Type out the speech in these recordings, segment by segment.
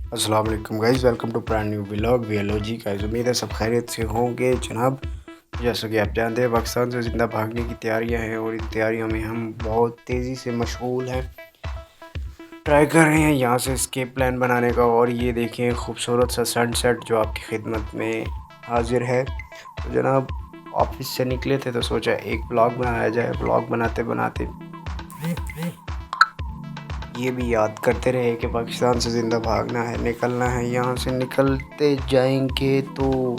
अस्सलाम वालेकुम guys, welcome to brand new vlog V L O G guys. उम्मीद है सब खैरियत से होंगे जनाब। जैसा कि आप जानते हैं, पाकिस्तान से ज़िंदा भागने की तैयारियां हैं और इन तैयारियों में हम बहुत तेज़ी से मशगूल हैं। ट्राई कर रहे हैं यहाँ से एस्केप प्लान बनाने का। और ये देखें खूबसूरत सा सनसेट जो आपकी खिदमत में हाजिर है। तो जनाब ऑफिस से निकले थे तो सोचा एक ब्लॉग बनाया जाए। ब्लॉग बनाते बनाते ये भी याद करते रहे कि पाकिस्तान से ज़िंदा भागना है, निकलना है। यहाँ से निकलते जाएंगे तो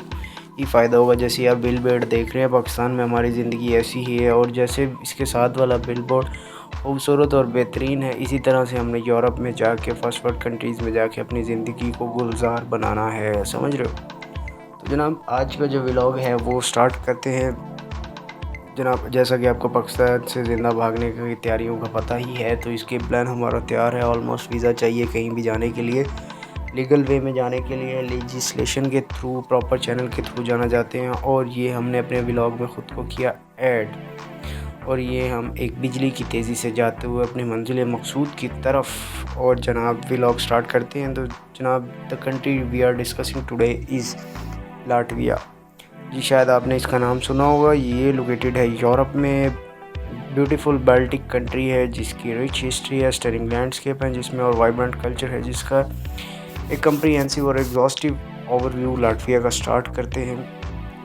ही फ़ायदा होगा। जैसे आप बिल बोर्ड देख रहे हैं, पाकिस्तान में हमारी ज़िंदगी ऐसी ही है और जैसे इसके साथ वाला बिल बोर्ड खूबसूरत और बेहतरीन है, इसी तरह से हमने यूरोप में जाके फर्स्ट वर्ल्ड कंट्रीज़ में जाके अपनी ज़िंदगी को गुलजार बनाना है, समझ रहे हो। तो जनाब आज का जो व्लॉग है वो स्टार्ट करते हैं। जनाब जैसा कि आपको पाकिस्तान से ज़िंदा भागने की तैयारियों का पता ही है, तो इसके प्लान हमारा तैयार है। ऑलमोस्ट वीज़ा चाहिए कहीं भी जाने के लिए, लीगल वे में जाने के लिए, लेजिस्लेशन के थ्रू, प्रॉपर चैनल के थ्रू जाना चाहते हैं। और ये हमने अपने व्लॉग में ख़ुद को किया ऐड। और ये हम एक बिजली की तेज़ी से जाते हुए अपनी मंजिल मकसूद की तरफ। और जनाब व्लॉग स्टार्ट करते हैं। तो जनाब the country we are discussing today is Latvia. जी शायद आपने इसका नाम सुना होगा। ये लोकेटेड है यूरोप में। ब्यूटीफुल बाल्टिक कंट्री है जिसकी रिच हिस्ट्री है, स्टनिंग लैंडस्केप है जिसमें, और वाइब्रेंट कल्चर है जिसका एक कम्प्रीहेंसिव और एग्जॉस्टिव ओवरव्यू लाटविया का स्टार्ट करते हैं।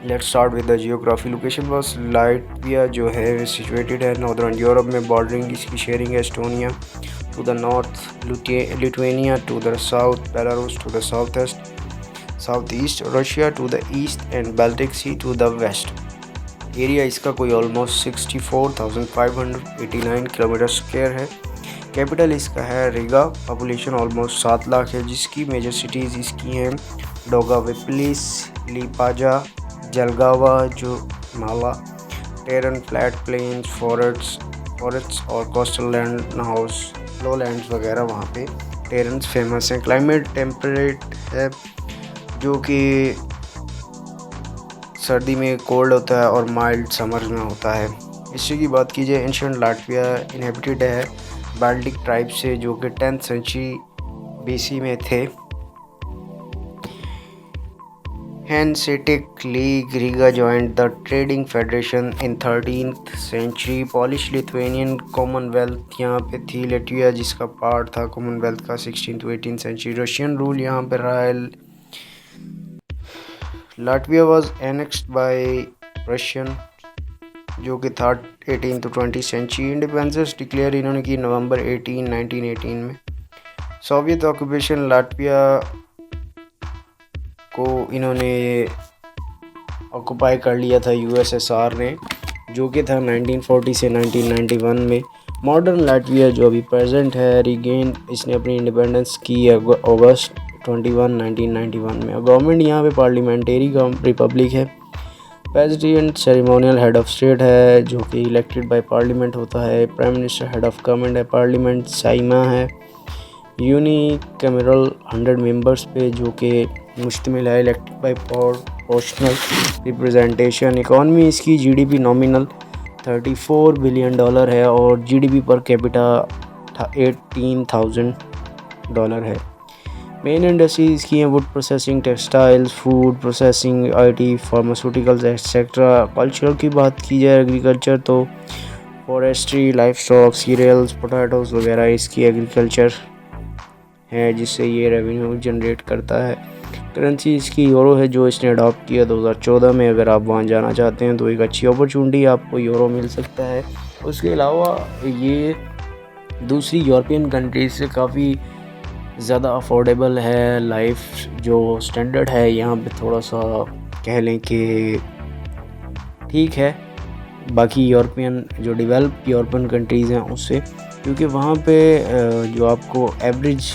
Let's start with the geography. Location बस लाटविया जो है सिचुएटेड है नॉर्दर्न यूरोप में। बॉर्डरिंग इसकी शेयरिंग है Estonia to the north, Lithuania to the south, Belarus to the south east, Russia to the east and Baltic sea to the west. Area इसका कोई almost 64,589 kilometer square है। Capital इसका है Riga. Population almost 7 lakh है जिसकी major cities इसकी हैं डोगाविप्लिस, लिपाजा, जलगावा, जो माला, टेरन, फ्लैट प्लेन्स, फॉरेस्ट्स और कोस्टल लैंड हाउस, लो लैंड्स वगैरह वहाँ पे टेरेंस फेमस हैं। क्लाइमेट टेम्परेट है जो कि सर्दी में कोल्ड होता है और माइल्ड समर में होता है। हिस्ट्री की बात की जाए, एंशिएंट लाटविया इनहेबिटेड है बाल्टिक ट्राइब से जो कि 10th सेंचुरी बीसी में थे। Hanseatic league Riga joint the trading federation in 13th century. Polish Lithuanian commonwealth यहाँ पे थी। लाटविया जिसका पार्ट था कॉमनवेल्थ का 16th to 18th century. Russian rule यहाँ पे रहा है। Latvia was annexed bye Russian जो कि था 18th to 20th century. Independence declare इन्होंने की नवंबर 1918 में। सोवियत ऑक्यूपेशन लाटविया को इन्होंने ऑक्यूपाई कर लिया था यूएसएसआर ने, जो कि था 1940 से 1991 में। मॉडर्न लाटविया जो अभी प्रेजेंट है रिगेन इसने अपनी इंडिपेंडेंस की अगस्त 21 1991 में। गवर्नमेंट यहाँ पे पार्लियामेंट्री रिपब्लिक है। President ceremonial head of state है जो कि इलेक्टेड बाय पार्लियामेंट होता है। Prime minister head of government है। पार्लियामेंट साइमा है यूनिकैमरल 100 मेंबर्स पे जो कि मुश्तमिल है, elected by proportional representation. Economy इसकी जीडीपी नॉमिनल $34 बिलियन है और जीडीपी पर कैपिटा $18,000 है। मेन इंडस्ट्रीज़ की हैं wood processing, textiles, food processing, IT, pharmaceuticals etcetera. Culture की बात की जाए एग्रीकल्चर तो forestry, life stock, cereals, potatoes वगैरह इसकी एग्रीकल्चर है जिससे ये रेवेन्यू जनरेट करता है। करेंसी इसकी यूरो है जो इसने अडॉप्ट किया 2014 में। अगर आप वहाँ जाना चाहते हैं तो एक अच्छी अपॉर्चुनिटी आपको यूरो मिल सकता है। उसके अलावा ये दूसरी यूरोपियन कंट्रीज से काफ़ी ज़्यादा अफोर्डेबल है। लाइफ जो स्टैंडर्ड है यहाँ पे थोड़ा सा कह लें कि ठीक है बाकी यूरोपियन जो डेवलप यूरोपियन कंट्रीज़ हैं उससे, क्योंकि वहाँ पे जो आपको एवरेज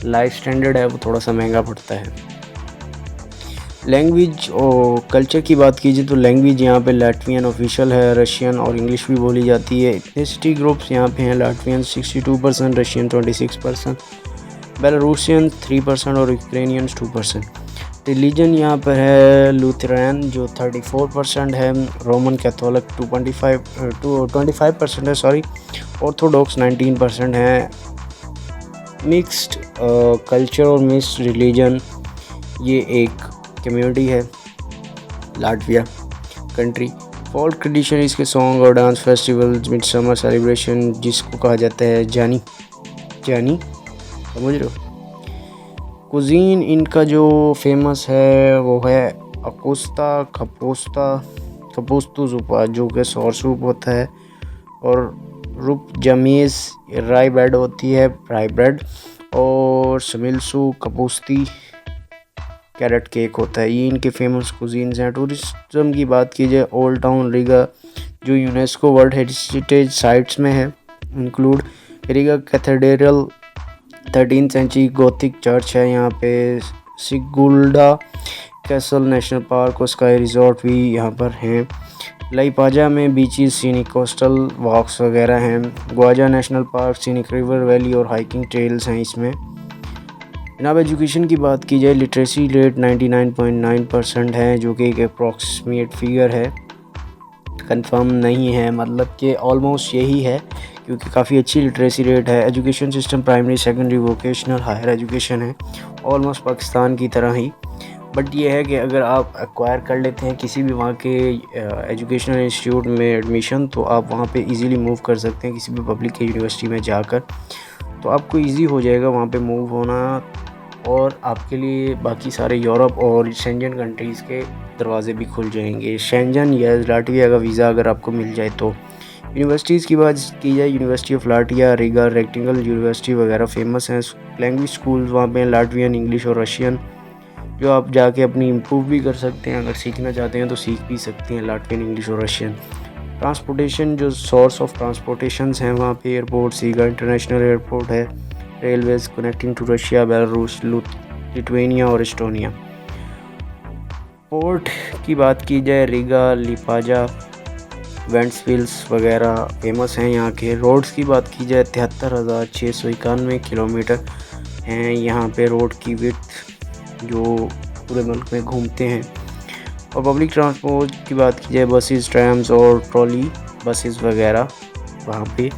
लाइफ स्टैंडर्ड है वो थोड़ा सा महंगा पड़ता है। लैंग्वेज और कल्चर की बात कीजिए तो लैंग्वेज यहाँ पे लाटवियन ऑफिशियल है, रशियन और इंग्लिश भी बोली जाती है। एथनिसिटी ग्रुप्स यहाँ पे हैं लाटवियन 62%, रशियन 26%, बेलारूसियन 3% और यूक्रेनियंस 2%। रिलीजन यहाँ पर है लूथरन जो 34% है, रोमन कैथोलिक 25% है, ऑर्थोडॉक्स 19% है, मिक्स्ड कल्चर और मिक्स्ड रिलीजन, ये एक कम्युनिटी है लाटविया कंट्री। फोल्क ट्रेडिशन, इसके सॉन्ग और dance festivals, mid summer celebration जिसको कहा जाता है जानी जानी, समझ रहे हो। कुजीन इनका जो फेमस है वो है अकोस्ता कपूस्तु सूपा, जो कि सौर सूप होता है, और रुप जमीस राई ब्रेड होती है, राई ब्रेड, और समिलसू कपूस्ती कैरेट केक होता है। ये इनके फेमस कुजीन्स हैं। टूरिज्म की बात की जाए, ओल्ड टाउन रीगा जो यूनेस्को वर्ल्ड हेरिटेज साइट्स में है include. Riga cathedral 13th century gothic church है यहाँ पे। सिगुल्डा कैसल नेशनल पार्क और स्काई रिजॉर्ट भी यहाँ पर हैं। लाइपाजा में बीचेस, सीनिक कोस्टल वॉक्स वगैरह हैं। Gauja national park, scenic river valley और हाइकिंग ट्रेल्स हैं इसमें। जनाब एजुकेशन की बात की जाए, लिटरेसी रेट 99.9% है, जो कि एक अप्रॉक्सीमेट फिगर है, कंफर्म नहीं है, मतलब कि ऑलमोस्ट यही है, क्योंकि काफ़ी अच्छी लिटरेसी रेट है। Education system primary, secondary, vocational, higher education है ऑलमोस्ट पाकिस्तान की तरह ही। बट ये है कि अगर आप एक्वायर कर लेते हैं किसी भी वहाँ के एजुकेशनल इंस्टीट्यूट में एडमिशन, तो आप वहाँ पे इजीली मूव कर सकते हैं किसी भी पब्लिक यूनिवर्सिटी में जाकर, तो आपको इजी हो जाएगा वहाँ पे मूव होना, और आपके लिए बाकी सारे यूरोप और शेंजन कंट्रीज़ के दरवाजे भी खुल जाएंगे। शेंजन या लाटविया का वीज़ा अगर आपको मिल जाए तो। यूनिवर्सिटीज़ की बात की जाए, university of Latvia, Riga, rectangle university वगैरह फेमस हैं। लैंग्वेज स्कूल्स वहाँ पे लाटवियन, इंग्लिश और रशियन, जो आप जाके अपनी इम्प्रूव भी कर सकते हैं। अगर सीखना चाहते हैं तो सीख भी सकते हैं लाटवियन, इंग्लिश और रशियन। ट्रांसपोर्टेशन, जो सोर्स ऑफ ट्रांसपोर्टेशंस हैं वहाँ पे, एयरपोर्ट, सीगा इंटरनेशनल एयरपोर्ट है, railways connecting to Russia, Belarus, Lithuania और एस्टोनिया। पोर्ट की बात की जाए, रीगा, लिपाजा, वेंट्सविल्स वगैरह फेमस हैं यहाँ के। रोड्स की बात की जाए, 73,691 किलोमीटर हैं यहाँ पे रोड की विड्थ, जो पूरे मुल्क में घूमते हैं। और पब्लिक ट्रांसपोर्ट की बात की जाए, बसेस, ट्रैम्स और ट्रॉली बसेस वगैरह वहाँ पे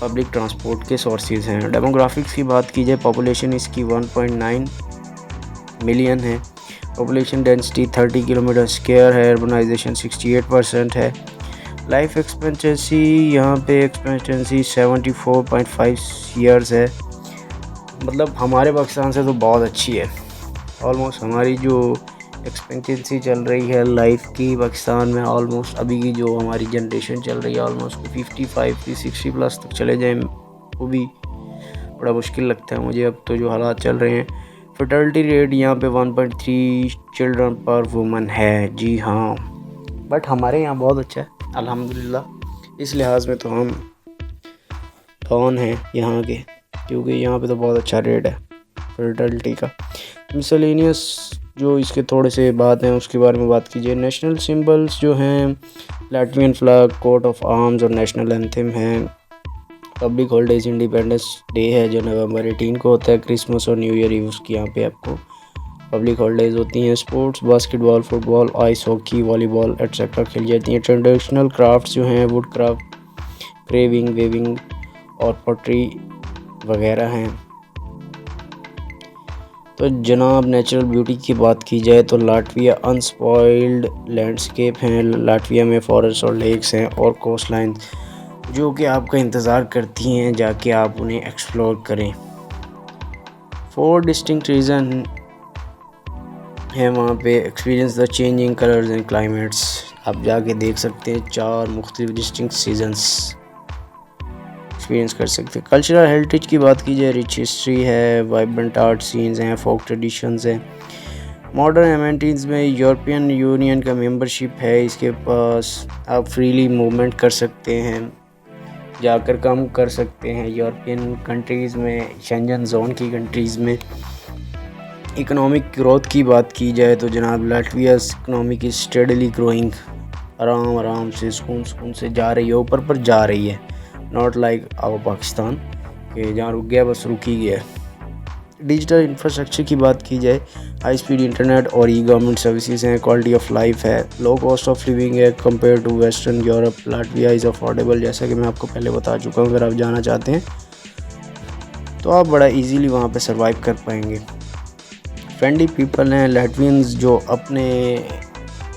पब्लिक ट्रांसपोर्ट के सोर्सेज हैं। डेमोग्राफिक्स की बात की जाए, पॉपुलेशन इसकी 1.9 मिलियन है। पॉपुलेशन डेंसिटी 30 किलोमीटर स्क्वायर है। अर्बनाइजेशन 68% है। लाइफ एक्सपेक्टेंसी यहाँ पे 74.5 ईयर्स है, मतलब हमारे पाकिस्तान से तो बहुत अच्छी है। ऑलमोस्ट हमारी जो एक्सपेक्टेंसी चल रही है लाइफ की पाकिस्तान में, ऑलमोस्ट अभी की जो हमारी जनरेशन चल रही है, ऑलमोस्ट 55 60 प्लस तक चले जाएं, वो भी बड़ा मुश्किल लगता है मुझे अब तो जो हालात चल रहे हैं। फर्टिलिटी रेट यहाँ पे 1.3 चिल्ड्रन पर वुमन है, जी हाँ, बट हमारे यहाँ बहुत अच्छा है अल्हम्दुलिल्लाह। इस लिहाज में तो हम टॉन हैं यहाँ के, क्योंकि यहाँ पे तो बहुत अच्छा रेट है फर्टिलिटी का। मिसलेनियस जो इसके थोड़े से बात हैं उसके बारे में बात कीजिए। नेशनल सिंबल्स जो हैं, लैटवियन फ्लैग, कोट ऑफ आर्म्स और नेशनल एंथम हैं। पब्लिक हॉलीडेज, इंडिपेंडेंस डे है जो नवंबर 18 को होता है। क्रिसमस और न्यू ईयर ईव उसकी यहाँ पे आपको पब्लिक हॉलीडेज होती हैं। Sports, basketball, football, ice hockey, volleyball etcetera खेली जाती हैं। ट्रेडिशनल क्राफ्ट्स जो हैं, वुड क्राफ्ट, क्रेविंग, वेविंग और पॉटरी वगैरह हैं। तो जनाब नेचुरल ब्यूटी की बात की जाए तो लाटविया अनस्पॉइल्ड लैंडस्केप हैं। लाटविया में फॉरेस्ट और लेक्स हैं और कोस्ट लाइन जो कि आपका इंतज़ार करती हैं जाके आप उन्हें एक्सप्लोर करें। 4 डिस्टिंक्ट रीज़न है वहाँ पे। Experience the changing colours and climates, आप जाके देख सकते हैं 4 मुख्तलिफ डिस्टिंक्ट सीजन्स एक्सपीरियंस कर सकते हैं। कल्चरल हेरिटेज की बात की जाए, रिच हिस्ट्री है, वाइब्रेंट आर्ट सीन्स हैं, फोक ट्रेडिशंस हैं। मॉडर्न एमेनिटीज़ में यूरोपियन यूनियन का मेंबरशिप है इसके पास, आप फ्रीली मूवमेंट कर सकते हैं, जाकर काम कर सकते हैं यूरोपियन कंट्रीज़ में, शेंजन जोन की कंट्रीज़ में। इकोनॉमिक ग्रोथ की बात की जाए तो जनाब लाटविया's इकोनॉमिक इज स्टेडली ग्रोइंग, आराम से सुकून से जा रही है, ऊपर पर जा रही है, नॉट लाइक आवर पाकिस्तान कि जहाँ रुक गया बस रुक ही गया। डिजिटल इंफ्रास्ट्रक्चर की बात की जाए, हाई स्पीड इंटरनेट और ई गवर्नमेंट सर्विसेज हैं। क्वालिटी ऑफ लाइफ है, लो कॉस्ट ऑफ लिविंग है compare to western Europe. Latvia is affordable, जैसा कि मैं आपको पहले बता चुका हूँ। अगर आप जाना चाहते हैं तो आप बड़ा इजीली वहाँ पे सरवाइव कर पाएंगे। फ्रेंडली पीपल हैं लैटवियंस, जो अपने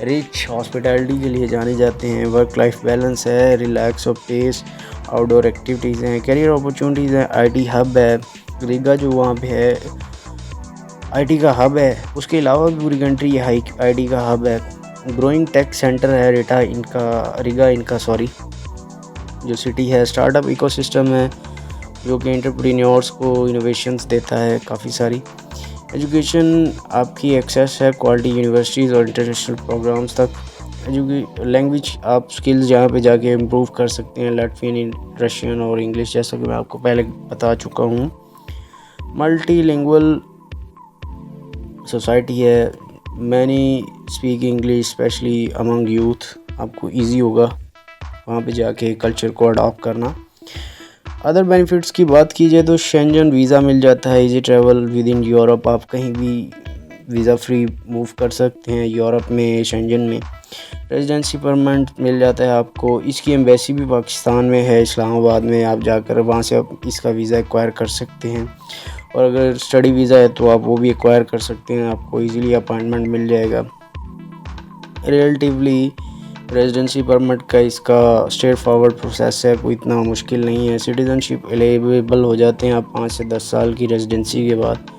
रिच हॉस्पिटैलिटी के लिए जाने जाते हैं। वर्क लाइफ बैलेंस है, रिलैक्स और पेस, आउटडोर एक्टिविटीज़ हैं, करियर अपॉर्चुनिटीज़ हैं, आईटी हब है। रीगा जो वहाँ पे है आईटी का हब है, उसके अलावा भी पूरी कंट्री ये आईटी का हब है। ग्रोइंग टेक सेंटर है रीगा इनका जो सिटी है। स्टार्टअप इकोसिस्टम है जो कि एंटरप्रेन्योर्स को इनोवेशंस देता है काफ़ी सारी। एजुकेशन आपकी एक्सेस है क्वालिटी यूनिवर्सिटीज़ और इंटरनेशनल प्रोग्राम्स तक। लैंग्वेज आप स्किल्स जहाँ पे जाके इम्प्रूव कर सकते हैं, लैटवियन, रशियन और इंग्लिश, जैसा कि मैं आपको पहले बता चुका हूँ। मल्टीलिंगुअल सोसाइटी है, many speak English specially among youth. आपको इजी होगा वहाँ पे जाके कल्चर को अडॉप्ट करना। अदर बेनिफिट्स की बात की जाए तो शेंजन वीज़ा मिल जाता है, easy travel with in Europe, आप कहीं भी वीज़ा फ्री मूव कर सकते हैं यूरोप में, शेंजन में। रेजिडेंसी परमानेंट मिल जाता है आपको। इसकी एम्बेसी भी पाकिस्तान में है, इस्लामाबाद में। आप जाकर वहाँ से आप इसका वीज़ा एक्वायर कर सकते हैं, और अगर स्टडी वीज़ा है तो आप वो भी एक्वायर कर सकते हैं, आपको इजीली अपॉइंटमेंट मिल जाएगा। रिलेटिवली रेजिडेंसी परमिट का इसका स्ट्रेट फॉरवर्ड प्रोसेस है, कोई इतना मुश्किल नहीं है। सिटीज़नशिप एलिजिबल हो जाते हैं आप 5 से 10 साल की रेजिडेंसी के बाद।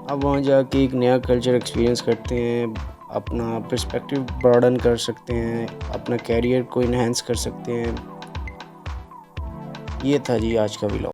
आप वहाँ जाके एक नया कल्चर एक्सपीरियंस करते हैं, अपना पर्सपेक्टिव ब्रॉडन कर सकते हैं, अपना कैरियर को इन्हेंस कर सकते हैं। ये था जी आज का व्लॉग।